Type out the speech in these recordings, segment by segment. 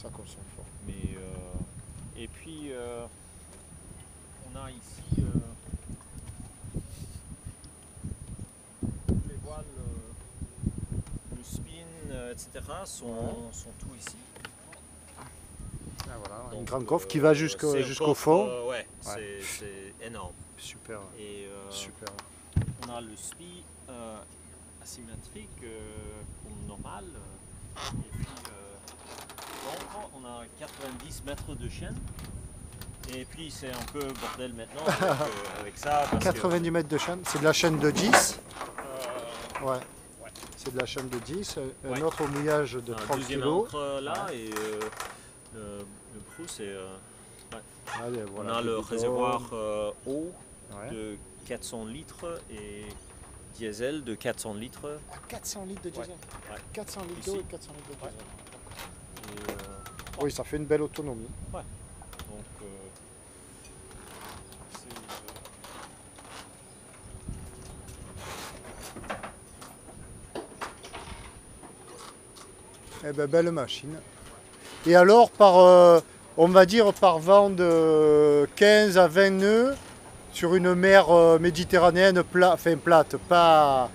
Ça consomme fort. Mais, et puis, on a ici les voiles, le spin, etc. sont tout ici. Ah, voilà, Donc, une grande coffre qui va c'est une jusqu'au coffre, fond. ouais, c'est énorme. Super, Et super. on a le spi asymétrique comme normal. Et puis, donc, on a 90 mètres de chaîne. Et puis c'est un peu bordel maintenant avec ça. Parce 90 mètres de chaîne, c'est de la chaîne de 10. Ouais. ouais. C'est de la chaîne de 10. Un Ouais. autre au mouillage de 30 deuxième kg. encre là et le prou c'est. Allez, voilà, on a le bidon. réservoir eau Ouais. de 400 litres et diesel de 400 litres. Ah, 400 litres de diesel. Ouais. 400 litres Ici. d'eau et 400 litres de diesel. Et, Oui, ça fait une belle autonomie. donc c'est, Eh ben, belle machine. Et alors, on va dire par vent de 15 à 20 nœuds sur une mer méditerranéenne plate, pas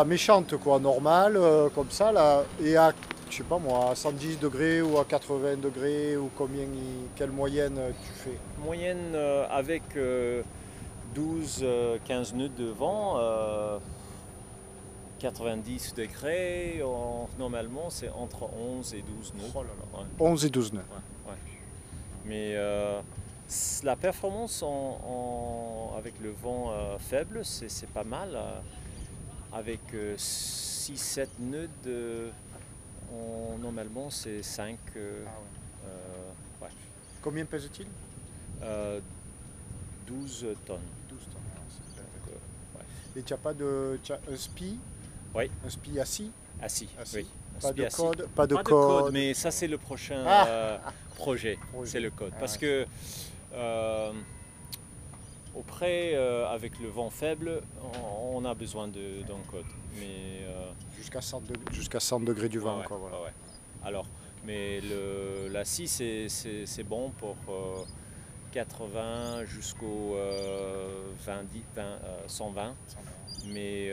méchante, quoi, normale, comme ça, là, et à, je sais pas moi, à 110 degrés ou à 80 degrés, ou quelle moyenne tu fais? moyenne avec 12-15 nœuds de vent, 90 degrés, normalement c'est entre 11 et 12 nœuds. Oh là là. Ouais, 11 et 12 nœuds. ouais. Mais la performance avec le vent faible, c'est pas mal. Avec 6-7 nœuds, normalement c'est 5. Ouais. Combien pèse-t-il? 12 tonnes. 12 tonnes. Donc, ouais. Et tu n'as pas un SPI? Oui. Un SPI assis? Assis, Assis. oui. Pas de Assis. code? Pas de code, mais ça c'est le prochain projet. C'est le code. Parce que auprès, avec le vent faible, on a besoin d'un code. Mais jusqu'à 100 degrés du vent. ouais, Quoi, voilà. ouais. Alors, mais la scie c'est bon pour 80 jusqu'au 120. Mais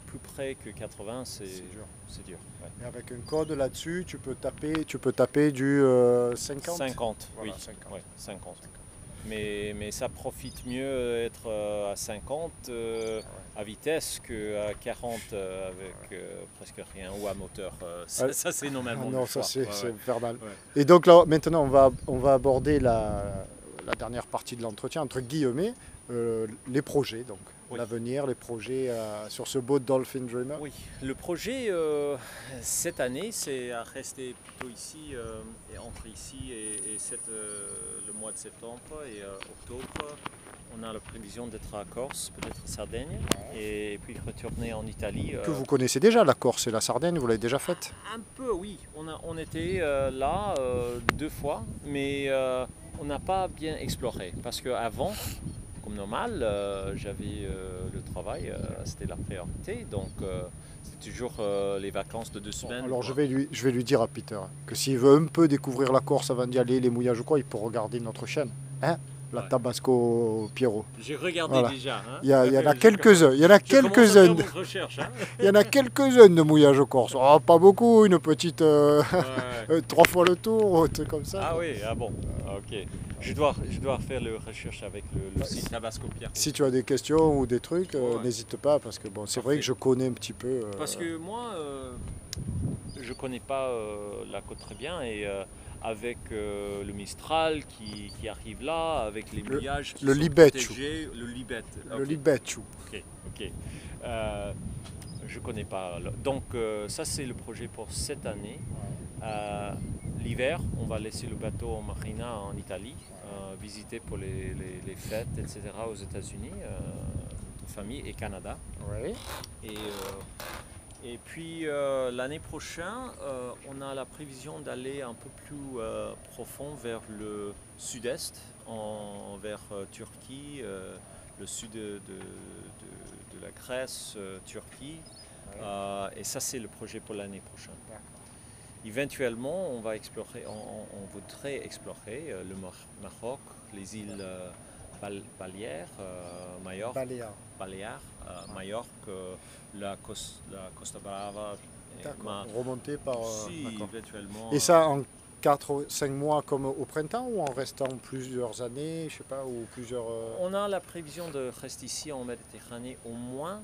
plus près que 80, c'est dur. Ouais. Et avec un code là-dessus, tu peux taper du 50. 50, Voilà, oui. 50. Ouais, 50. Mais ça profite mieux être à 50 à vitesse qu'à 40 avec presque rien ou à moteur. Ça c'est normalement. Non, ça c'est infernal. Ouais. Et donc là, maintenant, on va aborder la dernière partie de l'entretien, entre guillemets, les projets, donc Oui. l'avenir, les projets sur ce beau Dolphin Dreamer. Oui, le projet cette année, c'est à rester plutôt ici, et entre ici et le mois de septembre et octobre. On a la prévision d'être à Corse, peut-être Sardaigne, et puis retourner en Italie. Que vous connaissez déjà, la Corse et la Sardaigne, vous l'avez déjà faite? Un peu, oui. On était là 2 fois, mais on n'a pas bien exploré. Parce qu'avant, comme normal, j'avais le travail, c'était la priorité. Donc, c'était toujours les vacances de 2 semaines. Alors je vais lui dire à Peter que s'il veut un peu découvrir la Corse avant d'y aller, les mouillages ou quoi, il peut regarder notre chaîne. Hein, la Tabasco Pierrot. J'ai regardé Voilà. déjà. Hein. Il y en a quelques-uns. Il y en a quelques-uns. Il y en a quelques-uns de mouillage corse. Oh, pas beaucoup, une petite 3 fois le tour, un truc comme ça. Ah oui, ah bon, ok. Je dois faire la recherche avec le site Tabasco Pierrot. Si tu as des questions ou des trucs, Ouais. n'hésite pas, parce que bon, c'est vrai que je connais un petit peu. Parce que moi, je connais pas la côte très bien et avec le Mistral qui arrive là, avec les mouillages qui le sont Libetchu. protégés, le Libet. Le Libetchu. Ok. Je connais pas. Donc ça c'est le projet pour cette année. L'hiver, on va laisser le bateau en marina en Italie, visiter pour les fêtes, etc. aux États-Unis, notre famille et Canada. Oui. Et puis l'année prochaine, on a la prévision d'aller un peu plus profond vers le sud-est, vers Turquie, le sud de la Grèce, Turquie. Et ça, c'est le projet pour l'année prochaine. Éventuellement, on va explorer, on voudrait explorer le Maroc, les îles Baleares, Majorque, Baléares. Majorque, la Costa Brava. D'accord. Remonté par... Si, d'accord. éventuellement. Et ça en 4-5 mois comme au printemps ou en restant plusieurs années, je sais pas, ou plusieurs... On a la prévision de rester ici en Méditerranée au moins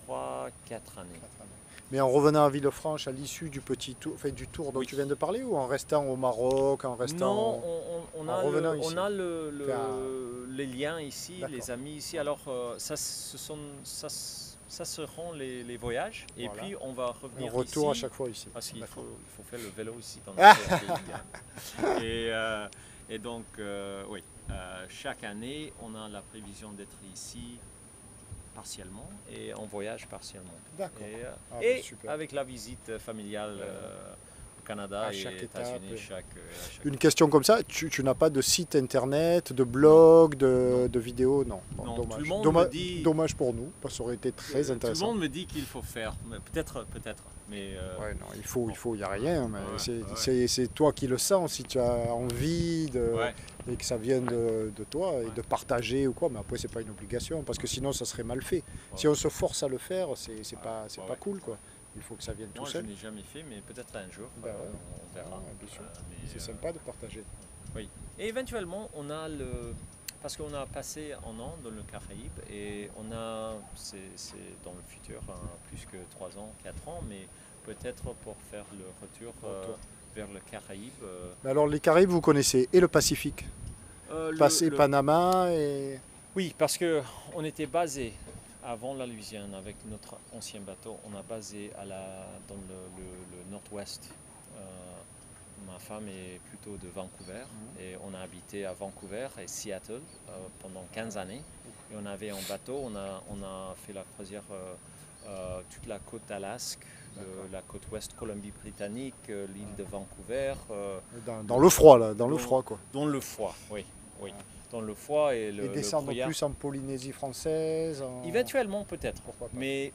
3-4 années. Mais en revenant à Villefranche à l'issue du petit tour, enfin, du tour dont Oui. tu viens de parler, ou en restant au Maroc, en restant... Non, on en a, revenant ici. on a Enfin, les liens ici, d'accord. les amis ici. Alors, ça seront les voyages. Et Voilà. puis, on va Un revenir retour à ici. chaque fois ici. Parce qu'il D'accord. faut faire le vélo ici dans notre pays. Et donc, oui, chaque année, on a la prévision d'être ici partiellement et en voyage partiellement. D'accord. Et, Ah, et super. avec la visite familiale au Canada À et chaque aux États-Unis. étape. À chaque Une question comme ça, tu n'as pas de site internet, de blog, de vidéos, non. Bon, Non, dommage. tout le monde me dit- Dommage pour nous, parce que ça aurait été très Tout le intéressant. monde me dit qu'il faut faire, mais peut-être, mais Ouais, non, il y a rien. Mais Ouais, c'est toi qui le sens, si tu as envie ouais, et que ça vienne de toi et Ouais. de partager ou quoi. Mais après, c'est pas une obligation, parce que sinon, ça serait mal fait. Si on se force à le faire, c'est pas ouais. cool, quoi. Il faut que ça vienne moi tout je seul. n'ai jamais fait, mais peut-être un jour, Ben ouais. on verra. Ouais, bien sûr. Mais, C'est sympa de partager. Oui. Et éventuellement, on a parce qu'on a passé un an dans le Caraïbe et on a, c'est dans le futur, plus que 3 ans, 4 ans, mais peut-être pour faire le retour vers le Caraïbe. Mais alors, les Caraïbes, vous connaissez, et le Pacifique. Passer Panama et... Oui, parce que on était basé avant la Louisiane avec notre ancien bateau. On a basé dans le nord-ouest. Ma femme est plutôt de Vancouver et on a habité à Vancouver et Seattle pendant 15 années. Et on avait un bateau, on a fait la croisière toute la côte d'Alaska, la côte ouest Colombie-Britannique, l'île de Vancouver. Dans le froid, là, dans le froid, quoi. Dans le froid, oui. Dans le froid et Et descendre brouillard. plus en Polynésie française. Éventuellement peut-être, Pourquoi pas. mais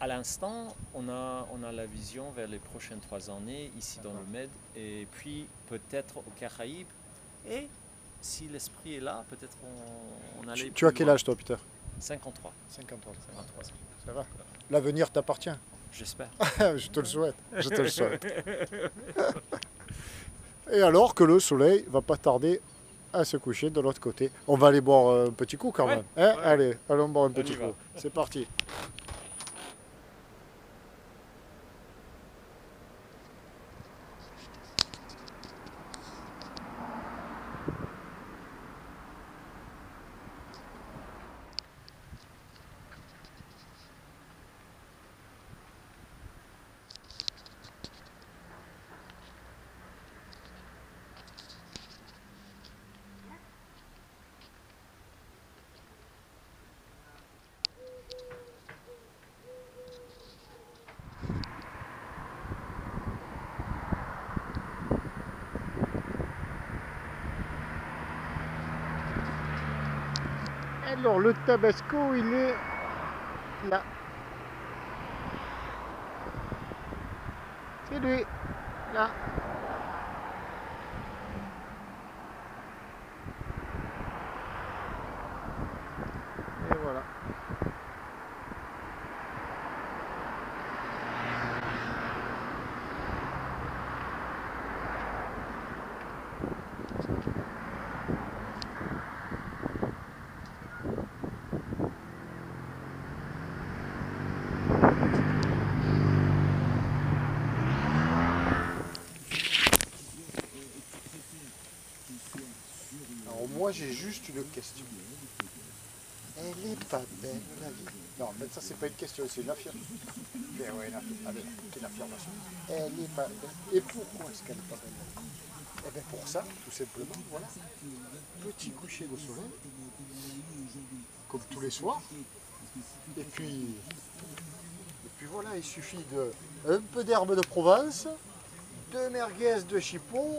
à l'instant, on a la vision vers les prochaines 3 années ici dans le Med et puis peut-être aux Caraïbes. Et si l'esprit est là, peut-être on allait. Tu as quel âge, toi, Peter? 53. 53. 53. Ça va. L'avenir t'appartient. J'espère. Je te le souhaite. Je te le souhaite. Et alors que le soleil va pas tarder à se coucher de l'autre côté. On va aller boire un petit coup quand même. Hein, ouais. Allez, allons boire un petit y va. coup. C'est parti. Alors le tabasco, il est là. C'est lui, là. Et voilà. Alors moi j'ai juste une question. Elle est pas belle la vie. Non, mais ça c'est pas une question, c'est une affirmation. Mais ouais, allez, c'est une affirmation. Elle est pas belle. Et pourquoi est-ce qu'elle est pas belle? Eh bien pour ça, tout simplement, voilà. Petit coucher de soleil, comme tous les soirs. Et puis voilà, il suffit de un peu d'herbe de Provence, 2 merguez de chipot,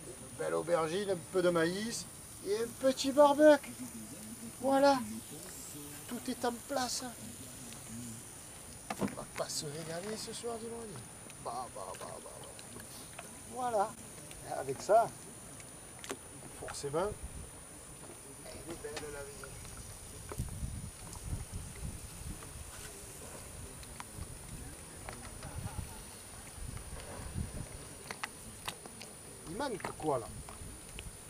une belle aubergine, un peu de maïs et un petit barbecue. Voilà, tout est en place. Voilà. pas se régaler ce soir, dis-moi. Voilà. Avec ça, forcément, elle est belle la vie. Il manque quoi là?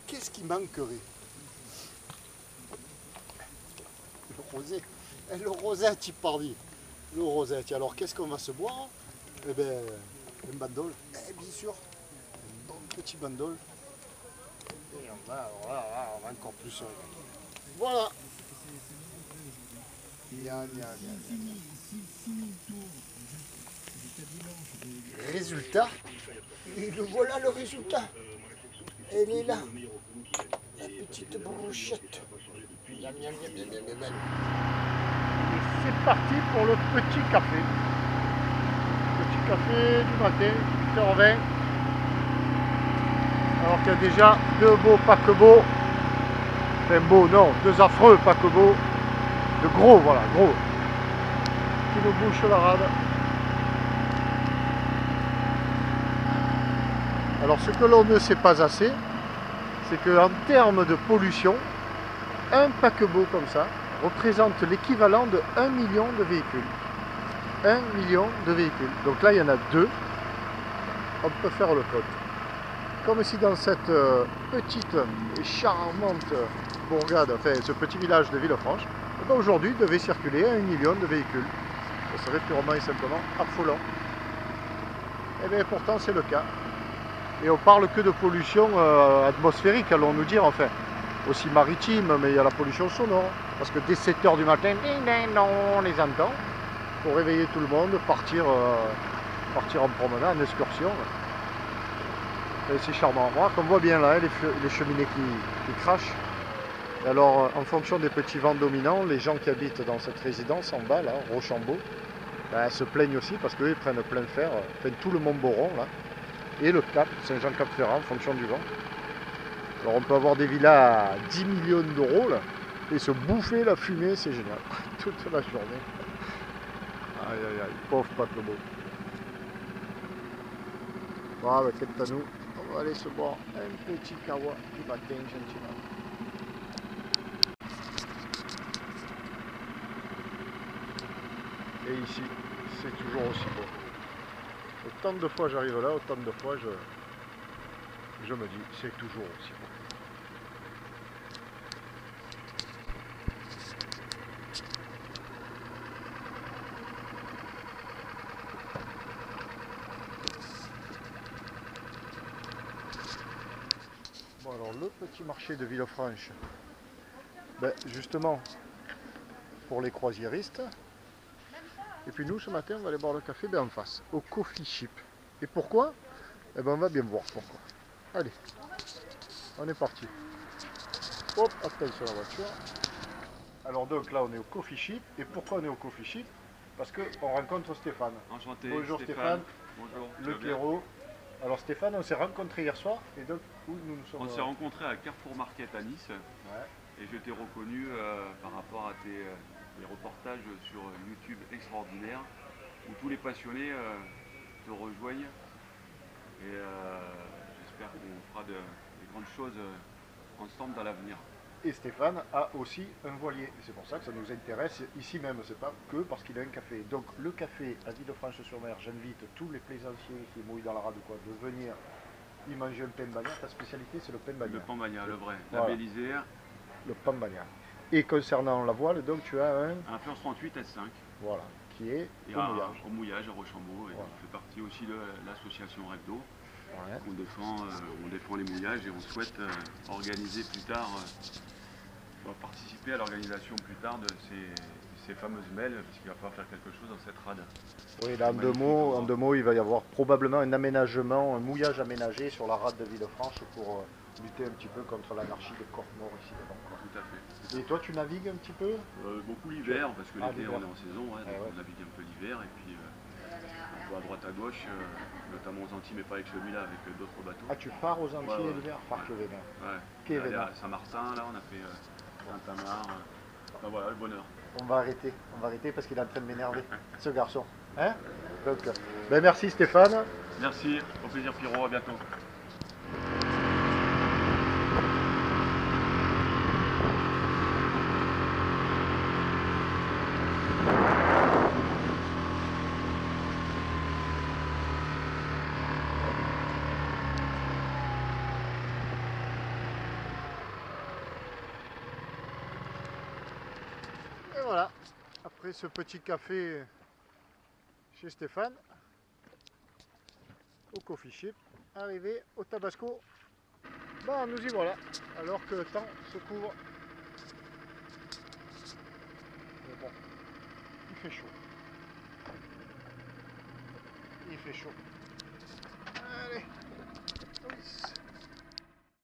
Qu'est-ce qui manquerait? Le rosé. Et le rosette, il pardi. Le rosette. Alors qu'est-ce qu'on va se boire? Eh bien, un bandol. Eh bien sûr, un bon petit bandol. Et on va encore plus se régaler. Voilà. Résultat. Et le voilà le résultat. Elle est là. La petite brochette. Miam, miam, miam, miam, miam, miam. Et c'est parti pour le petit café. Petit café du matin, 8h20. Alors qu'il y a déjà deux beaux paquebots. Enfin beaux, non, deux affreux paquebots. De gros, voilà, gros. Qui nous bouchent la rade. Alors ce que l'on ne sait pas assez, c'est qu'en termes de pollution, un paquebot comme ça représente l'équivalent de 1 million de véhicules. 1 million de véhicules. Donc là, il y en a deux. On peut faire le compte. Comme si dans cette petite et charmante bourgade, enfin ce petit village de Villefranche, aujourd'hui devait circuler 1 million de véhicules. Ce serait purement et simplement affolant. Et bien pourtant c'est le cas. Et on parle que de pollution atmosphérique, allons nous dire, enfin, aussi maritime, mais il y a la pollution sonore. Parce que dès 7 h du matin, on les entend, pour réveiller tout le monde, partir en promenade, en excursion. Et c'est charmant. Moi, comme on voit bien là, les cheminées qui crachent. Et alors, en fonction des petits vents dominants, les gens qui habitent dans cette résidence en bas, là, Rochambeau, ben, se plaignent aussi parce qu'eux, ils prennent plein fer, enfin, tout le Mont-Boron, là. Et le Cap, Saint-Jean-Cap-Ferrand, en fonction du vent. Alors on peut avoir des villas à 10 millions d'euros là, et se bouffer la fumée, c'est génial. Toute la journée. Aïe aïe aïe, pauvre paquebot. Bon, bah, quant à nous, on va aller se boire un petit kawa du matin gentiment. Et ici, c'est toujours aussi beau. Autant de fois j'arrive là, autant de fois je me dis, c'est toujours aussi beau. Bon alors le petit marché de Villefranche, ben, justement pour les croisiéristes. Et puis nous ce matin on va aller boire le café en face, au Coffee Ship. Et pourquoi? Eh ben on va bien voir pourquoi. Allez, on est parti. Hop, attention à la voiture. Alors donc là on est au Coffee Ship. Et pourquoi on est au Coffee Ship? Parce qu'on rencontre Stéphane. Enchanté. Bonjour Stéphane. Bonjour. Le Pierrot. Alors Stéphane, on s'est rencontrés hier soir. Et donc où nous sommes? On s'est rencontrés à Carrefour Market à Nice. Ouais. Et je t'ai reconnu par rapport à tes reportages sur YouTube extraordinaires où tous les passionnés te rejoignent. Et j'espère qu'on fera des grandes choses ensemble dans l'avenir. Et Stéphane a aussi un voilier. Et c'est pour ça que ça nous intéresse ici même. C'est pas que parce qu'il a un café. Donc le café à Villefranche-sur-Mer, j'invite tous les plaisanciers qui mouillent dans la rade ou quoi de venir y manger un pain bagnat. Ta spécialité c'est le pain bagnat. Le pain bagnat, le vrai, voilà. labellisé. Le pain bagnat. Et concernant la voile, donc tu as un First 38 S5. Voilà, qui est au mouillage à Rochambeau. Et voilà. On fait partie aussi de l'association Rêve d'eau. Ouais. On défend les mouillages et on souhaite organiser plus tard, participer à l'organisation plus tard de ces fameuses mêles, puisqu'il va falloir faire quelque chose dans cette rade. Oui, là, en deux mots, il va y avoir probablement un aménagement, un mouillage aménagé sur la rade de Villefranche pour lutter un petit peu contre l'anarchie des corps morts ici. Tout à fait. Et toi, tu navigues un petit peu? Beaucoup l'hiver, parce que l'été on est en saison, ouais. On navigue un peu l'hiver, et puis un peu à droite à gauche, notamment aux Antilles, mais pas avec celui-là, avec d'autres bateaux. Ah, tu pars aux Antilles l'hiver? Parc vénard. Ouais. À Saint-Martin, là, on a fait Saint-Amar. Enfin voilà, le bonheur. On va arrêter parce qu'il est en train de m'énerver, ce garçon. Hein? Donc, ben merci Stéphane. Merci, au plaisir Pierrot, à bientôt. Et voilà, après ce petit café chez Stéphane, au coffee shop, arrivé au Tabasco. Bon, nous y voilà, alors que le temps se couvre. Mais bon, il fait chaud. Il fait chaud. Allez, oui.